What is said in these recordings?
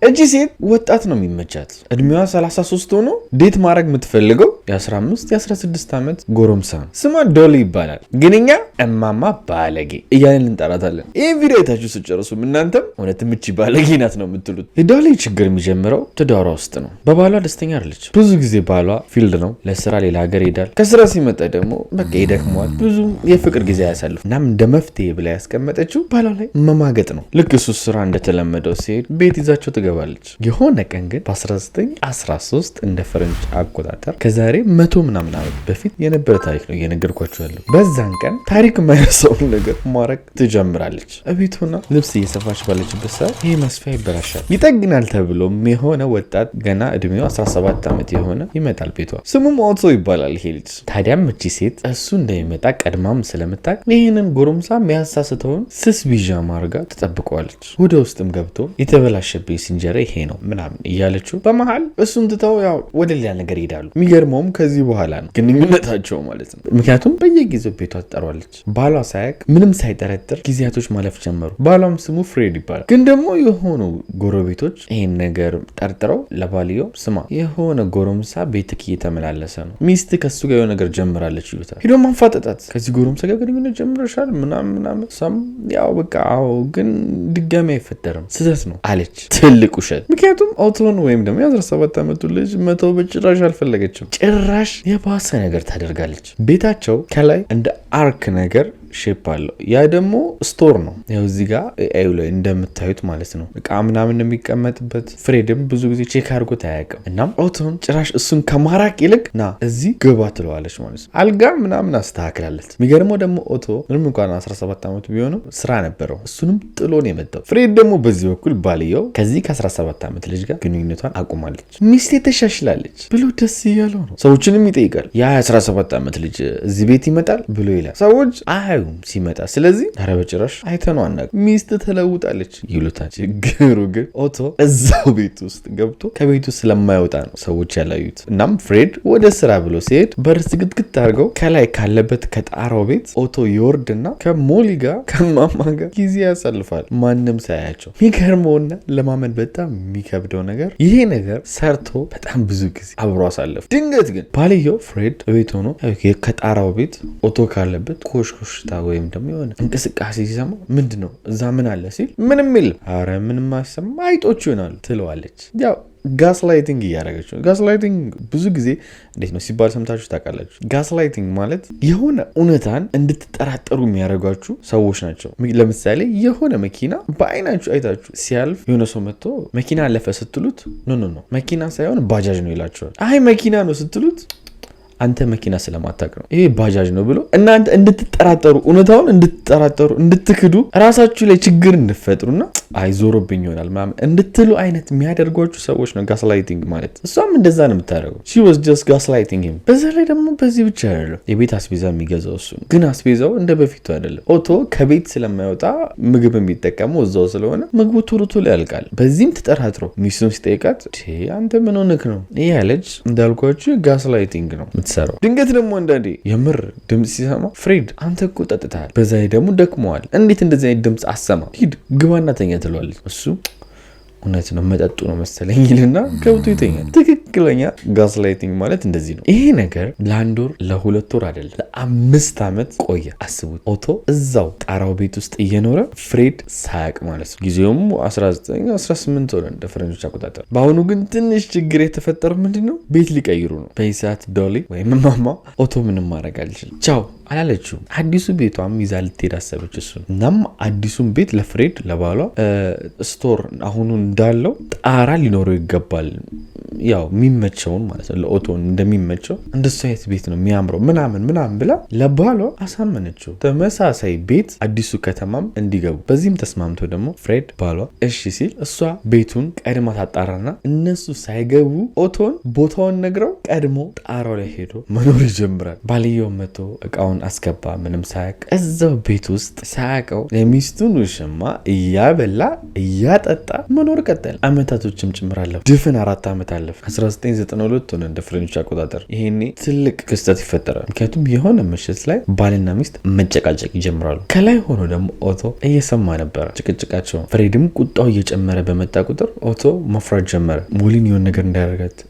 እቺ ሴት ወጣት ነው የሚመቻት። እድሜዋ 33 ሆኖ ዴት ማድረግ የምትፈልገው የ15 የ16 ዓመት ጎረምሳ ነው። ስሟ ዶሊ ይባላል። ግን እኛ እማማ ባለጌ እያለን እንጠራታለን። ይህን ቪዲዮ አይታችሁ ስጨርሱ እናንተም እውነትም እቺ ባለጌ ናት ነው የምትሉት። የዶሊ ችግር የሚጀምረው ትዳሯ ውስጥ ነው። በባሏ ደስተኛ አይደለች። ብዙ ጊዜ ባሏ ፊልድ ነው፣ ለስራ ሌላ ሀገር ይሄዳል። ከስራ ሲመጣ ደግሞ በቃ ይደክመዋል። ብዙ የፍቅር ጊዜ አያሳልፍ። እናም እንደ መፍትሄ ብላ ያስቀመጠችው ባሏ ላይ መማገጥ ነው። ልክ እሱ ስራ እንደተለመደው ሲሄድ ቤት ይዛቸው ትገባለች። የሆነ ቀን ግን በ1913 እንደ ፈረንጅ አቆጣጠር ከዛሬ 100 ምናምን ዓመት በፊት የነበረ ታሪክ ነው እየነገርኳቸው ያለው። በዛን ቀን ታሪክ የማይረሳውን ነገር ማድረግ ትጀምራለች። እቤት ሆና ልብስ እየሰፋች ባለችበት ሰዓት ይሄ መስፊያ ይበላሻል። ይጠግናል ተብሎም የሆነ ወጣት ገና እድሜው 17 ዓመት የሆነ ይመጣል ቤቷ። ስሙም ኦቶ ይባላል ይሄ ልጅ። ታዲያም እቺ ሴት እሱ እንደሚመጣ ቀድማም ስለምታውቅ ይህንን ጎረምሳ የሚያሳስተውን ስስ ቢዣማ አድርጋ ትጠብቀዋለች። ወደ ውስጥም ገብቶ የተበላሸብኝ ሲንጀራ ይሄ ነው ምናምን እያለችው በመሀል እሱን ትተው ያው ወደ ሌላ ነገር ይሄዳሉ። የሚገርመውም ከዚህ በኋላ ነው ግንኙነታቸው ማለት ነው። ምክንያቱም በየጊዜው ቤቷ ትጠሯለች። ባሏ ሳያውቅ ምንም ሳይጠረጥር ጊዜያቶች ማለፍ ጀመሩ። ባሏም ስሙ ፍሬድ ይባላል። ግን ደግሞ የሆኑ ጎረቤቶች ይሄን ነገር ጠርጥረው ለባልየው ስማ የሆነ ጎረምሳ ቤትክ እየተመላለሰ ነው፣ ሚስት ከሱ ጋር የሆነ ነገር ጀምራለች ይሉታል። ሄዶ ማፋጠጣት ከዚህ ጎረምሳ ጋር ግንኙነት ጀምረሻል ምናምን ሰም ያው በቃ አዎ፣ ግን ድጋሚ አይፈጠርም ስህተት ነው አለች። ትልቅ ውሸት። ምክንያቱም ኦቶን ወይም ደግሞ የ17 ዓመቱ ልጅ መተው በጭራሽ አልፈለገችም። ጭራሽ የባሰ ነገር ታደርጋለች። ቤታቸው ከላይ እንደ አርክ ነገር ሼፕ አለው። ያ ደግሞ ስቶር ነው። ያው እዚህ ጋር ኤአዩ ላይ እንደምታዩት ማለት ነው እቃ ምናምን የሚቀመጥበት። ፍሬድም ብዙ ጊዜ ቼክ አድርጎት አያውቅም። እናም ኦቶን ጭራሽ እሱን ከማራቅ ይልቅ ና እዚህ ግባ ትለዋለች ማለት ነው። አልጋ ምናምን አስተካክላለት። የሚገርመው ደግሞ ኦቶ ምንም እንኳን 17 ዓመቱ ቢሆንም ስራ ነበረው። እሱንም ጥሎ ነው የመጣው። ፍሬድ ደግሞ በዚህ በኩል ባልየው ከዚህ ከ17 ዓመት ልጅ ጋር ግንኙነቷን አቁማለች። ሚስቴ ተሻሽላለች ብሎ ደስ እያለው ነው። ሰዎችንም ይጠይቃል። ያ 17 ዓመት ልጅ እዚህ ቤት ይመጣል ብሎ ይላል። ሰዎች ሲመጣ ስለዚህ ኧረ በጭራሽ አይተነው አናውቅም፣ ሚስት ተለውጣለች ይሉታል። ችግሩ ግን ኦቶ እዛው ቤት ውስጥ ገብቶ ከቤቱ ስለማይወጣ ነው ሰዎች ያላዩት። እናም ፍሬድ ወደ ስራ ብሎ ሲሄድ በር ዝግትግት አድርገው ከላይ ካለበት ከጣራው ቤት ኦቶ ይወርድና ከሞሊ ጋር ከማማ ጋር ጊዜ ያሳልፋል ማንም ሳያቸው። የሚገርመውና ለማመን በጣም የሚከብደው ነገር ይሄ ነገር ሰርቶ በጣም ብዙ ጊዜ አብሮ አሳለፉ። ድንገት ግን ባልየው ፍሬድ ቤት ሆኖ ከጣራው ቤት ኦቶ ካለበት ኮሽኮሽታ ወይም ደግሞ የሆነ እንቅስቃሴ ሲሰማ ምንድን ነው እዛ ምን አለ ሲል ምንም የለም፣ አረ ምንም አይሰማ አይጦች ይሆናሉ ትለዋለች። ያው ጋስ ላይቲንግ እያደረገች ነው። ጋስ ላይቲንግ ብዙ ጊዜ እንዴት ነው ሲባል ሰምታችሁ ታውቃላችሁ? ጋስ ላይቲንግ ማለት የሆነ እውነታን እንድትጠራጠሩ የሚያደርጓችሁ ሰዎች ናቸው። ለምሳሌ የሆነ መኪና በአይናችሁ አይታችሁ ሲያልፍ የሆነ ሰው መጥቶ መኪና አለፈ ስትሉት ኖ መኪና ሳይሆን ባጃጅ ነው ይላችኋል። አይ መኪና ነው ስትሉት አንተ መኪና ስለማታውቅ ነው ይሄ ባጃጅ ነው ብሎ እናንተ እንድትጠራጠሩ እውነታውን እንድትጠራጠሩ እንድትክዱ ራሳችሁ ላይ ችግር እንድትፈጥሩና አይዞርብኝ ይሆናል ምናምን እንድትሉ አይነት የሚያደርጓችሁ ሰዎች ነው ጋስላይቲንግ ማለት። እሷም እንደዛ ነው የምታደርገው። she was just gaslighting him። በዛ ላይ ደግሞ በዚህ ብቻ አይደለም የቤት አስቤዛ የሚገዛው እሱ ነው። ግን አስቤዛው እንደ በፊቱ አይደለም። ኦቶ ከቤት ስለማይወጣ ምግብ የሚጠቀመው እዛው ስለሆነ ምግቡ ቶሎ ያልቃል። በዚህም ተጠራጥሮ ሚስቱን ሲጠይቃት አንተ ምን ሆነክ ነው ያለች እንዳልኳችሁ ጋስላይቲንግ ነው የምትሰራው። ድንገት ደግሞ አንዳንዴ የምር ድምጽ ሲሰማ ፍሬድ አንተ እኮ ጠጥተሃል፣ በዛ ላይ ደግሞ ደክመዋል፣ እንዴት እንደዚህ አይነት ድምጽ አሰማ፣ ሂድ ግባና ተኛ ትለዋለች። እሱ እውነት ነው መጠጡ ነው መሰለኝ ይልና ገብቶ ይተኛል። ትክክለኛ ጋስላይቲንግ ማለት እንደዚህ ነው። ይሄ ነገር ለአንድ ወር ለሁለት ወር አይደለም ለ5 ዓመት ቆየ። አስቡት። ኦቶ እዛው ጣራው ቤት ውስጥ እየኖረ ፍሬድ ሳያቅ ማለት ነው። ጊዜውም 1918 ሆነ እንደ ፈረንጆች አቆጣጠር። በአሁኑ ግን ትንሽ ችግር የተፈጠረው ምንድነው? ቤት ሊቀይሩ ነው። በይሳት ዶሊ ወይም ማማ ኦቶ ምንም ማድረግ አልችልም ቻው አላለችው። አዲሱ ቤቷም ይዛ ልትሄድ አሰበች እሱ። እናም አዲሱን ቤት ለፍሬድ ለባሏ ስቶር አሁኑ እንዳለው ጣራ ሊኖረው ይገባል፣ ያው የሚመቸውን ማለት ነው ለኦቶ እንደሚመቸው እንደሱ አይነት ቤት ነው የሚያምረው ምናምን ብላ ለባሏ አሳመነችው። ተመሳሳይ ቤት አዲሱ ከተማም እንዲገቡ። በዚህም ተስማምቶ ደግሞ ፍሬድ ባሏ እሺ ሲል እሷ ቤቱን ቀድማ ታጣራና እነሱ ሳይገቡ ኦቶን ቦታውን ነግረው ቀድሞ ጣራው ላይ ሄዶ መኖር ይጀምራል። ባልየው መቶ እቃውን አስገባ ምንም ሳያቅ እዛው ቤት ውስጥ ሳያቀው የሚስቱን ውሽማ እያበላ እያጠጣ መኖር ቀጠል። አመታቶችም ጭምራለሁ። ድፍን 4 ዓመት አለ አለፈ። 1992 ሆነ እንደ ፍሬንች አቆጣጠር። ይሄኔ ትልቅ ክስተት ይፈጠራል። ምክንያቱም የሆነ ምሽት ላይ ባልና ሚስት መጨቃጨቅ ይጀምራሉ። ከላይ ሆኖ ደግሞ ኦቶ እየሰማ ነበረ ጭቅጭቃቸው። ፍሬድም ቁጣው እየጨመረ በመጣ ቁጥር ኦቶ መፍራት ጀመረ። ሞሊን የሆነ ነገር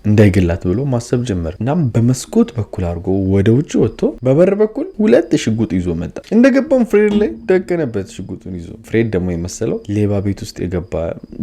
እንዳይገላት ብሎ ማሰብ ጀመረ። እናም በመስኮት በኩል አድርጎ ወደ ውጭ ወጥቶ በበር በኩል 2 ሽጉጥ ይዞ መጣ። እንደገባም ፍሬድ ላይ ደቀነበት ሽጉጡን ይዞ። ፍሬድ ደግሞ የመሰለው ሌባ ቤት ውስጥ የገባ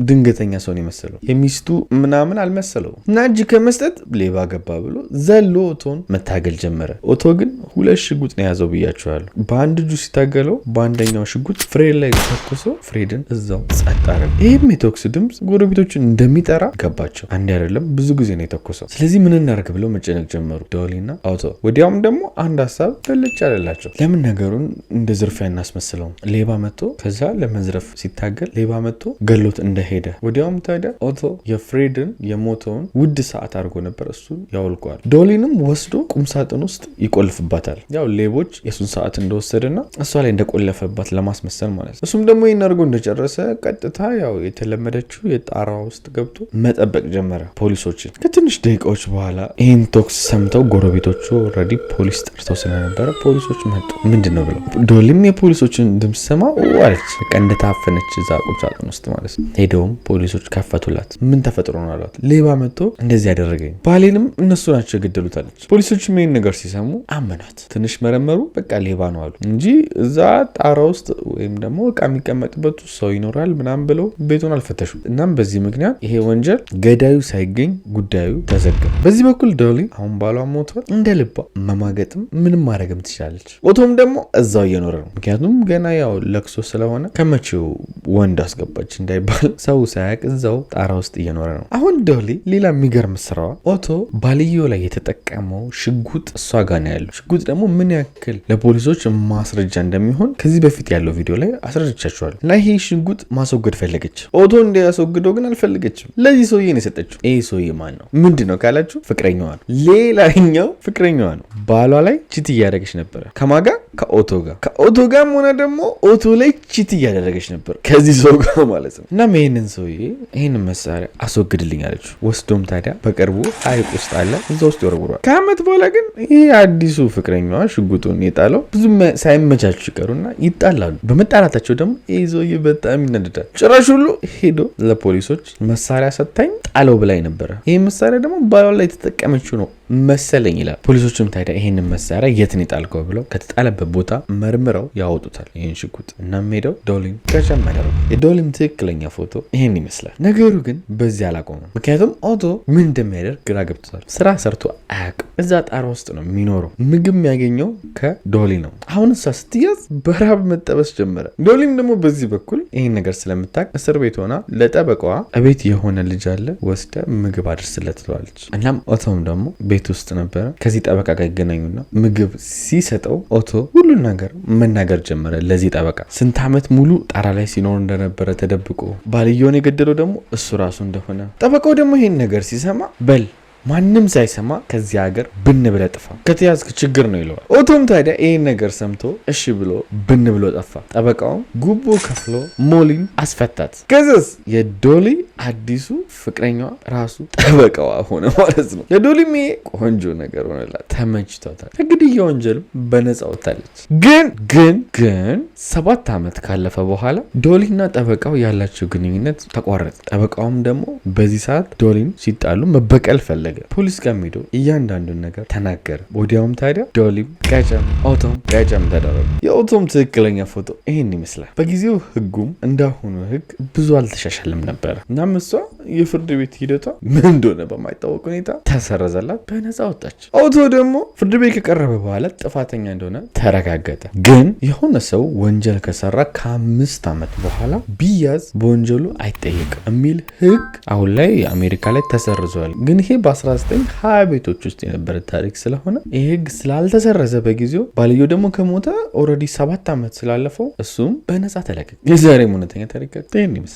ድንገተኛ ሰውን የመሰለው የሚስቱ ምናምን አልመሰለው እና እጅ ከመስጠት ሌባ ገባ ብሎ ዘሎ ኦቶን መታገል ጀመረ። ኦቶ ግን 2 ሽጉጥ ነው የያዘው ብያቸዋለሁ። በአንድ እጁ ሲታገለው በአንደኛው ሽጉጥ ፍሬድ ላይ ተኩሶ ፍሬድን እዛው ጸጥ አደረገ። ይህም የተኩስ ድምፅ ጎረቤቶችን እንደሚጠራ ገባቸው። አንድ አይደለም ብዙ ጊዜ ነው የተኮሰው። ስለዚህ ምን እናደርግ ብለው መጨነቅ ጀመሩ ዶሊና ኦቶ። ወዲያውም ደግሞ አንድ ሀሳብ ፍልጭ አለላቸው። ለምን ነገሩን እንደ ዝርፊያ እናስመስለውም? ሌባ መጥቶ ከዛ ለመዝረፍ ሲታገል ሌባ መጥቶ ገሎት እንደሄደ። ወዲያውም ታዲያ ኦቶ የፍሬድን የሞተውን ውድ ሰዓት አድርጎ ነበር እሱን ያወልቀዋል። ዶሊንም ወስዶ ቁምሳጥን ውስጥ ይቆልፍባታል። ያው ሌቦች የሱን ሰዓት እንደወሰደና እሷ ላይ እንደቆለፈባት ለማስመሰል ማለት ነው። እሱም ደግሞ ይህን አድርጎ እንደጨረሰ ቀጥታ ያው የተለመደችው የጣራ ውስጥ ገብቶ መጠበቅ ጀመረ ፖሊሶችን። ከትንሽ ደቂቃዎች በኋላ ይህን ቶክስ ሰምተው ጎረቤቶቹ ኦልሬዲ ፖሊስ ጠርተው ስለነበረ ፖሊሶች መጡ። ምንድን ነው ብለው ዶሊም የፖሊሶችን ድምፅ ሰማ አለች። በቃ እንደታፈነች እዛ ቁምሳጥን ውስጥ ማለት ነው። ሄደውም ፖሊሶች ከፈቱላት። ምን ተፈጥሮ ነው አሏት። ሌባ መጥቶ እንደዚህ ያደረገኝ፣ ባሌንም እነሱ ናቸው የገደሉት አለች። ፖሊሶችም ይህን ነገር ሲሰሙ አመኗት። ትንሽ መረመሩ። በቃ ሌባ ነው አሉ እንጂ እዛ ጣራ ውስጥ ወይም ደግሞ እቃ የሚቀመጥበት ሰው ይኖራል ምናምን ብለው ቤቱን አልፈተሹም። እናም በዚህ ምክንያት ይሄ ወንጀል ገዳዩ ሳይገኝ ጉዳዩ ተዘጋ። በዚህ በኩል ዶሊ አሁን ባሏ ሞቷል። እንደ ልቧ መማገጥም ምንም ማድረግም ትችላለች። ኦቶም ደግሞ እዛው እየኖረ ነው። ምክንያቱም ገና ያው ለቅሶ ስለሆነ ከመቼው ወንድ አስገባች እንዳይባል ሰው ሳያቅ እዛው ጣራ ውስጥ እየኖረ ነው። አሁን ዶሊ ሌላ የሚገርም ስራዋ ኦቶ ባልየው ላይ የተጠቀመው ሽጉጥ እሷ ጋር ነው ያለው። ሽጉጥ ደግሞ ምን ያክል ለፖሊሶች ማስረጃ እንደሚሆን ከዚህ በፊት ያለው ቪዲዮ ላይ አስረድቻቸዋለሁ። እና ይሄ ሽጉጥ ማስወገድ ፈለገች። ኦቶ እንዲያስወግደው ግን አልፈለገችም። ለዚህ ሰውዬ ነው የሰጠችው። ይሄ ሰውዬ ማን ነው? ምንድን ነው ካላችሁ ፍቅረኛዋ ነው። ሌላኛው ፍቅረኛዋ ነው። ባሏ ላይ ቺት እያደረገች ነበረ። ከማጋ ከኦቶ ጋር ጋርም ሆነ ደግሞ ኦቶ ላይ ቺት እያደረገች ነበር ከዚህ ሰው ጋር ማለት ነው። እና ይሄንን ሰውዬ ይሄንን መሳሪያ አስወግድልኝ አለችው። ወስዶም ታዲያ በቅርቡ ሐይቅ ውስጥ አለ እዛ ውስጥ ይወረውራል። ከዓመት በኋላ ግን ይሄ አዲሱ ፍቅረኛዋ ሽጉጡን የጣለው ብዙ ሳይመቻቹ ይቀሩና ይጣላሉ። በመጣላታቸው ደግሞ ይሄ ሰውዬ በጣም ይነድዳል። ጭራሽ ሁሉ ሄዶ ለፖሊሶች መሳሪያ ሰታኝ ጣለው ብላኝ ነበረ። ይሄ መሳሪያ ደግሞ ባሏ ላይ የተጠቀመችው ነው መሰለኝ ይላል። ፖሊሶችም ታዲያ ይሄንን መሳሪያ የት ነው የጣልከው ብለው ከተጣለበት ቦታ መርምረው ያወጡታል ይሄን ሽጉጥ። እናም ሄደው ዶሊን ከቻም ያደረጉ። የዶሊም ትክክለኛ ፎቶ ይሄን ይመስላል። ነገሩ ግን በዚህ አላቆመም። ምክንያቱም ኦቶ ምን እንደሚያደርግ ግራ ገብቶታል። ስራ ሰርቶ አያውቅም። እዛ ጣራ ውስጥ ነው የሚኖረው። ምግብ የሚያገኘው ከዶሊ ነው። አሁን እሷ ስትያዝ በረሃብ መጠበስ ጀመረ። ዶሊም ደግሞ በዚህ በኩል ይሄን ነገር ስለምታውቅ እስር ቤት ሆና ለጠበቃዋ እቤት የሆነ ልጅ አለ ወስደ ምግብ አድርስለት ትለዋለች። እናም ኦቶም ደግሞ ቤት ውስጥ ነበረ። ከዚህ ጠበቃ ጋር ይገናኙና ምግብ ሲሰጠው ኦቶ ሁሉን ነገር መናገር ጀመረ ለዚህ ጠበቃ። ስንት ዓመት ሙሉ ጣራ ላይ ሲኖር እንደነበረ ተደብቆ ባልየውን የገደለው ደግሞ እሱ ራሱ እንደሆነ። ጠበቃው ደግሞ ይሄን ነገር ሲሰማ በል ማንም ሳይሰማ ከዚህ ሀገር ብን ብለ ጥፋ፣ ከተያዝክ ችግር ነው ይለዋል። ኦቶም ታዲያ ይህን ነገር ሰምቶ እሺ ብሎ ብን ብሎ ጠፋ። ጠበቃውም ጉቦ ከፍሎ ሞሊን አስፈታት። ከዚያስ የዶሊ አዲሱ ፍቅረኛዋ ራሱ ጠበቃዋ ሆነ ማለት ነው። የዶሊም ይሄ ቆንጆ ነገር ሆነላት፣ ተመችቷታል። ከግድያ ወንጀልም በነፃ ወጣለች። ግን 7 ዓመት ካለፈ በኋላ ዶሊና ጠበቃው ያላቸው ግንኙነት ተቋረጠ። ጠበቃውም ደግሞ በዚህ ሰዓት ዶሊን ሲጣሉ መበቀል ፈለገ። ፖሊስ ጋር ሄዶ እያንዳንዱን ነገር ተናገረ። ወዲያውም ታዲያ ዶሊም ቀጨም ኦቶም ቀጨም ተደረጉ። የኦቶም ትክክለኛ ፎቶ ይሄን ይመስላል። በጊዜው ህጉም እንዳሁኑ ህግ ብዙ አልተሻሻልም ነበር። እናም እሷ የፍርድ ቤት ሂደቷ ምን እንደሆነ በማይታወቅ ሁኔታ ተሰረዘላት፣ በነፃ ወጣች። ኦቶ ደግሞ ፍርድ ቤት ከቀረበ በኋላ ጥፋተኛ እንደሆነ ተረጋገጠ። ግን የሆነ ሰው ወንጀል ከሰራ ከ5 ዓመት በኋላ ቢያዝ በወንጀሉ አይጠየቅም የሚል ህግ አሁን ላይ አሜሪካ ላይ ተሰርዟል። ግን ይሄ በ1920 ቤቶች ውስጥ የነበረ ታሪክ ስለሆነ ይህ ህግ ስላልተሰረዘ በጊዜው ባልየው ደግሞ ከሞተ ኦልሬዲ 7 ዓመት ስላለፈው እሱም በነፃ ተለቀቀ። የዛሬ እውነተኛ ታሪክ ይመስላል።